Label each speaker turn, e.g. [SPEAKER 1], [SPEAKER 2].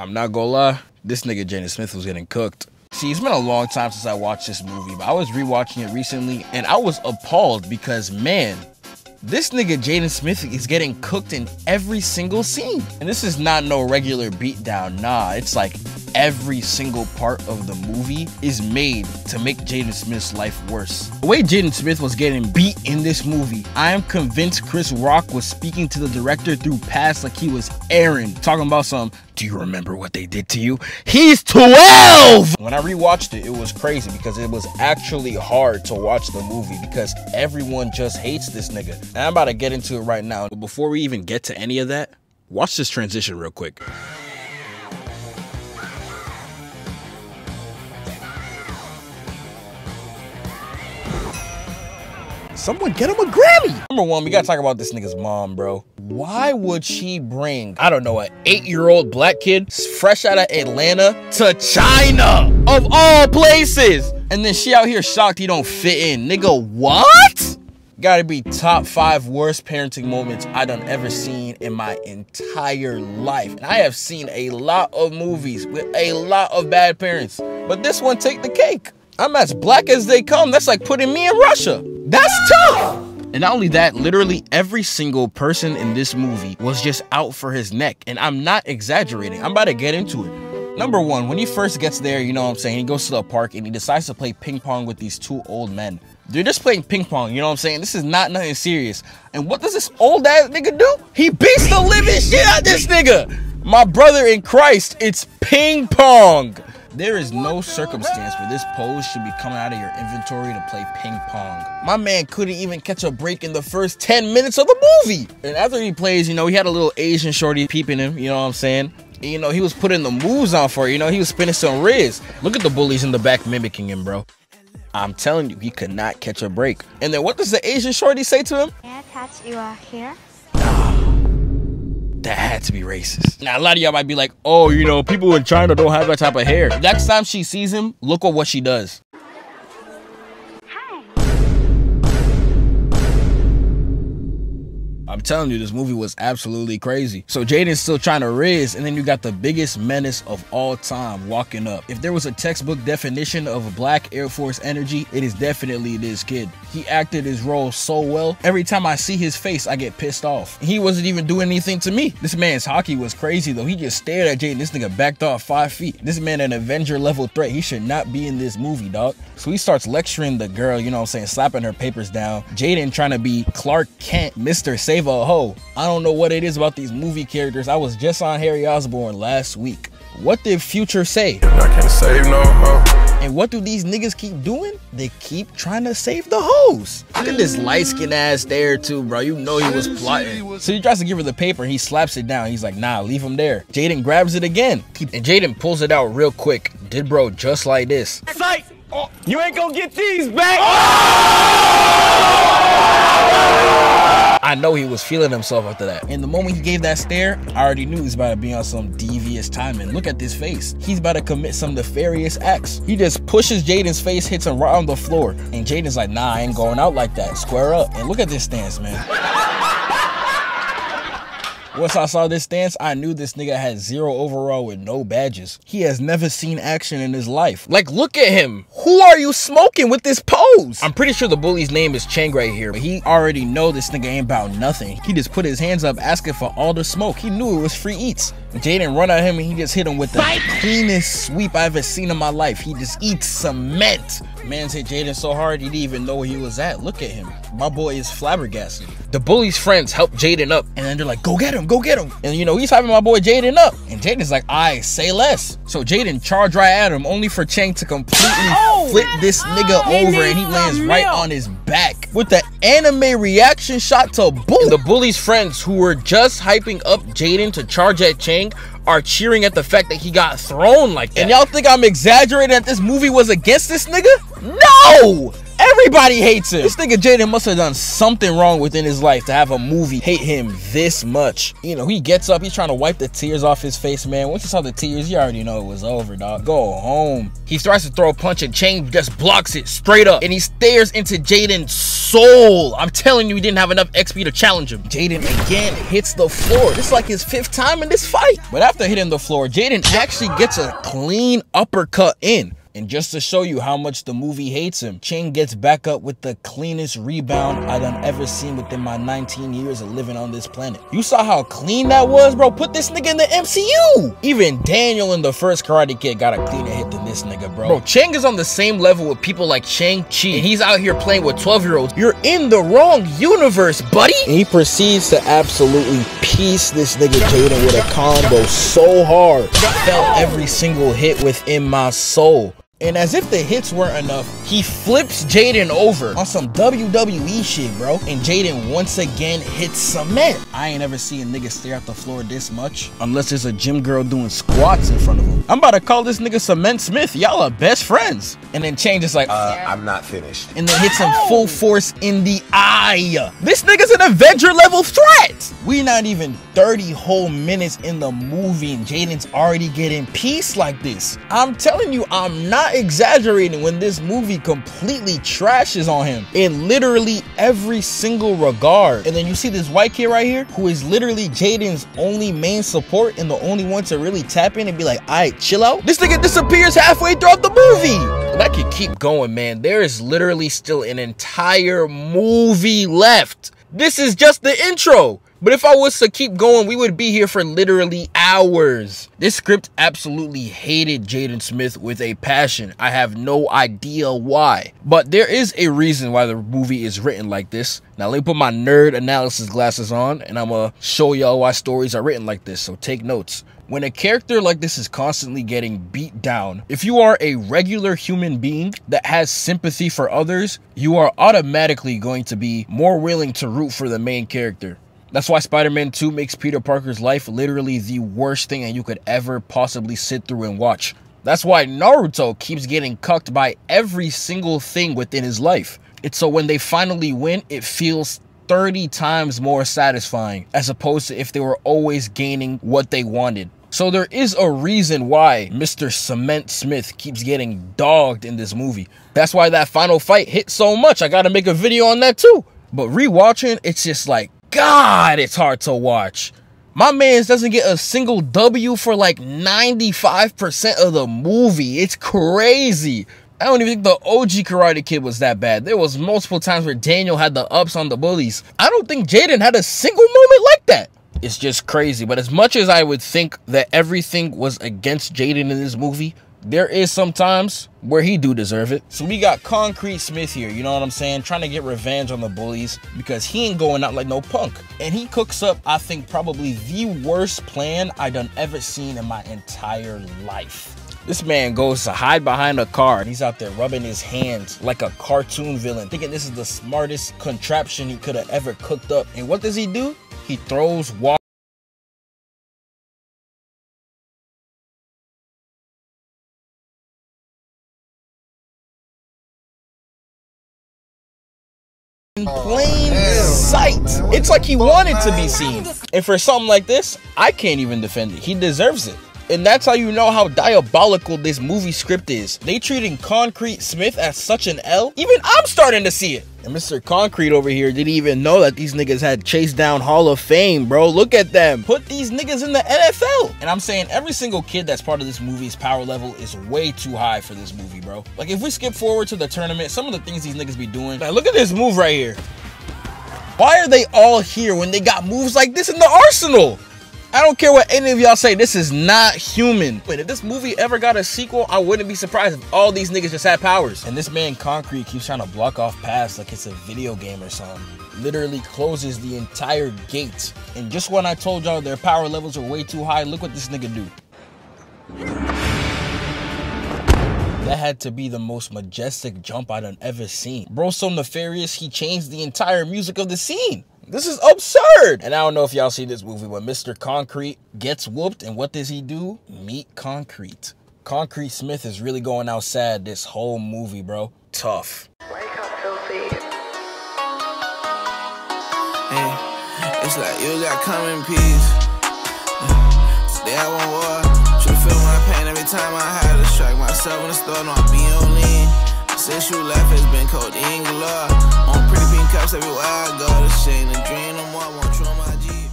[SPEAKER 1] I'm not gonna lie, this nigga Jaden Smith was getting cooked. See, it's been a long time since I watched this movie, but I was rewatching it recently, and I was appalled because, man, this nigga Jaden Smith is getting cooked in every single scene. And this is not no regular beatdown, nah, it's like every single part of the movie is made to make Jaden Smith's life worse. The way Jaden Smith was getting beat in this movie, I am convinced Chris Rock was speaking to the director through past like he was Aaron, talking about some, do you remember what they did to you? He's 12! When I rewatched it, it was crazy because it was actually hard to watch the movie because everyone just hates this nigga. And I'm about to get into it right now. But before we even get to any of that, watch this transition real quick. Someone get him a Grammy. Number one, we gotta talk about this nigga's mom, bro. Why would she bring, I don't know, an 8-year-old black kid fresh out of Atlanta to China, of all places? And then she out here shocked he don't fit in. Nigga, what? Gotta be top 5 worst parenting moments I done ever seen in my entire life. And I have seen a lot of movies with a lot of bad parents, but this one take the cake. I'm as black as they come. That's like putting me in Russia. That's tough. And not only that, literally every single person in this movie was just out for his neck. And I'm not exaggerating. I'm about to get into it. Number one, when he first gets there, you know what I'm saying? He goes to the park and he decides to play ping pong with these 2 old men. They're just playing ping pong, you know what I'm saying? This is not nothing serious. And what does this old ass nigga do? He beats the living shit out of this nigga. My brother in Christ, it's ping pong. There is no circumstance where this pose should be coming out of your inventory to play ping pong. My man couldn't even catch a break in the first 10 minutes of the movie. And after he plays, you know, he had a little Asian shorty peeping him, you know what I'm saying? And, you know, he was putting the moves on for it, you know, he was spinning some riz. Look at the bullies in the back mimicking him, bro. I'm telling you, he could not catch a break. And then what does the Asian shorty say to him?
[SPEAKER 2] May I touch your hair?
[SPEAKER 1] That had to be racist. Now, a lot of y'all might be like, oh, you know, people in China don't have that type of hair. Next time she sees him, look at what she does. I'm telling you, this movie was absolutely crazy. So Jaden's still trying to riz, and then you got the biggest menace of all time walking up. If there was a textbook definition of a black Air Force energy, it is definitely this kid. He acted his role so well. Every time I see his face, I get pissed off. He wasn't even doing anything to me. This man's hockey was crazy though. He just stared at Jaden. This nigga backed off 5 feet. This man an Avenger level threat. He should not be in this movie, dog. So he starts lecturing the girl, you know what I'm saying, slapping her papers down. Jaden trying to be Clark Kent, Mr. Save a Ho. I don't know what it is about these movie characters. I was just on Harry Osborn last week. What did Future say?
[SPEAKER 3] I can't save no hoe.
[SPEAKER 1] And what do these niggas keep doing? They keep trying to save the hoes. Look at this light-skinned ass there too, bro. You know he was plotting. So he tries to give her the paper and he slaps it down. He's like, nah, leave him there. Jaden grabs it again. And Jaden pulls it out real quick. Did bro just like this.
[SPEAKER 4] Sight! Oh, you ain't gonna get these back!
[SPEAKER 1] I know he was feeling himself after that. And the moment he gave that stare, I already knew he was about to be on some devious timing. Look at this face. He's about to commit some nefarious acts. He just pushes Jaden's face, hits him right on the floor. And Jaden's like, nah, I ain't going out like that. Square up. And look at this stance, man. Once I saw this stance, I knew this nigga had 0 overall with no badges. He has never seen action in his life. Like, look at him. Who are you smoking with this pose? I'm pretty sure the bully's name is Chang right here, but he already know this nigga ain't about nothing. He just put his hands up asking for all the smoke. He knew it was free eats. Jaden run at him and he just hit him with the cleanest sweep I ever seen in my life. He just eats cement. Man's hit Jaden so hard he didn't even know where he was at. Look at him. My boy is flabbergasted. The bully's friends help Jaden up and then they're like, go get him, go get him. And you know, he's hyping my boy Jaden up. And Jaden's like, I say less. So Jaden charge right at him, only for Chang to completely flip this nigga over and he lands right on his back with the anime reaction shot to boot. And the bully's friends who were just hyping up Jaden to charge at Chang are cheering at the fact that he got thrown like that. And y'all think I'm exaggerating that this movie was against this nigga? No! Everybody hates him. This nigga Jaden must have done something wrong within his life to have a movie hate him this much. You know, he gets up, he's trying to wipe the tears off his face, man. Once you saw the tears, you already know it was over, dog. Go home. He starts to throw a punch and Chang just blocks it straight up. And he stares into Jaden soul. I'm telling you, he didn't have enough XP to challenge him. Jaden again hits the floor. This is like his 5th time in this fight. But after hitting the floor, Jaden actually gets a clean uppercut in. And just to show you how much the movie hates him, Chang gets back up with the cleanest rebound I done ever seen within my 19 years of living on this planet. You saw how clean that was, bro? Put this nigga in the MCU. Even Daniel in the first Karate Kid got a cleaner hit than this nigga, bro. Bro, Chang is on the same level with people like Shang-Chi, and he's out here playing with 12-year-olds. You're in the wrong universe, buddy. And he proceeds to absolutely piece this nigga Jaden with a combo so hard. Felt every single hit within my soul. And as if the hits weren't enough, he flips Jaden over on some WWE shit, bro. And Jaden once again hits cement. I ain't ever seen niggas stare at the floor this much unless there's a gym girl doing squats in front of him. I'm about to call this nigga Cement Smith. Y'all are best friends. And then Chang is like,
[SPEAKER 3] I'm not finished.
[SPEAKER 1] And then hits him full force in the eye. This nigga's an Avenger level threat. We not even 30 whole minutes in the movie and Jaden's already getting pieced like this. I'm telling you, I'm not exaggerating when this movie completely trashes on him in literally every single regard. And then you see this white kid right here who is literally Jaden's only main support and the only one to really tap in and be like, alright, chill out. This nigga disappears halfway throughout the movie. And I could keep going, man. There is literally still an entire movie left. This is just the intro. But if I was to keep going, we would be here for literally hours. This script absolutely hated Jaden Smith with a passion. I have no idea why. But there is a reason why the movie is written like this. Now let me put my nerd analysis glasses on and I'm gonna show y'all why stories are written like this, so take notes. When a character like this is constantly getting beat down, if you are a regular human being that has sympathy for others, you are automatically going to be more willing to root for the main character. That's why Spider-Man 2 makes Peter Parker's life literally the worst thing that you could ever possibly sit through and watch. That's why Naruto keeps getting cucked by every single thing within his life. It's so when they finally win, it feels 30 times more satisfying as opposed to if they were always gaining what they wanted. So there is a reason why Mr. Cement Smith keeps getting dogged in this movie. That's why that final fight hit so much. I gotta make a video on that too. But rewatching, it's just like, God, it's hard to watch. My man doesn't get a single W for like 95% of the movie. It's crazy. I don't even think the OG Karate Kid was that bad. There was multiple times where Daniel had the ups on the bullies. I don't think Jaden had a single moment like that. It's just crazy. But as much as I would think that everything was against Jaden in this movie, there is some times where he do deserve it. So we got Concrete Smith here, you know what I'm saying? Trying to get revenge on the bullies because he ain't going out like no punk. And he cooks up, I think, probably the worst plan I done ever seen in my entire life. This man goes to hide behind a car and he's out there rubbing his hands like a cartoon villain, thinking this is the smartest contraption he could have ever cooked up. And what does he do? He throws water. In plain sight. It's like he wanted to be seen. And for something like this, I can't even defend it. He deserves it. And that's how you know how diabolical this movie script is. They treating Concrete Smith as such an L. Even I'm starting to see it. And Mr. Concrete over here didn't even know that these niggas had chased down Hall of Fame, bro. Look at them. Put these niggas in the NFL. And I'm saying every single kid that's part of this movie's power level is way too high for this movie, bro. Like if we skip forward to the tournament, some of the things these niggas be doing. Like look at this move right here. Why are they all here when they got moves like this in the arsenal? I don't care what any of y'all say, this is not human. But if this movie ever got a sequel, I wouldn't be surprised if all these niggas just had powers. And this man Concrete keeps trying to block off paths like it's a video game or something. Literally closes the entire gate. And just when I told y'all their power levels are way too high, look what this nigga do. That had to be the most majestic jump I done ever seen. Bro, so nefarious, he changed the entire music of the scene. This is absurd. And I don't know if y'all see this movie, but Mr. Concrete gets whooped, and what does he do? Meet Concrete. Concrete Smith is really going out sad this whole movie, bro. Tough.
[SPEAKER 5] Wake up, filthy.
[SPEAKER 6] Hey, it's like you got come in peace. Today I want war. Should feel my pain every time I had to strike myself in the store. No, I be on lean. Since you left, it's been codeine galore. On pretty pink cups everywhere I go. This ain't a dream no more. Won't throw my G.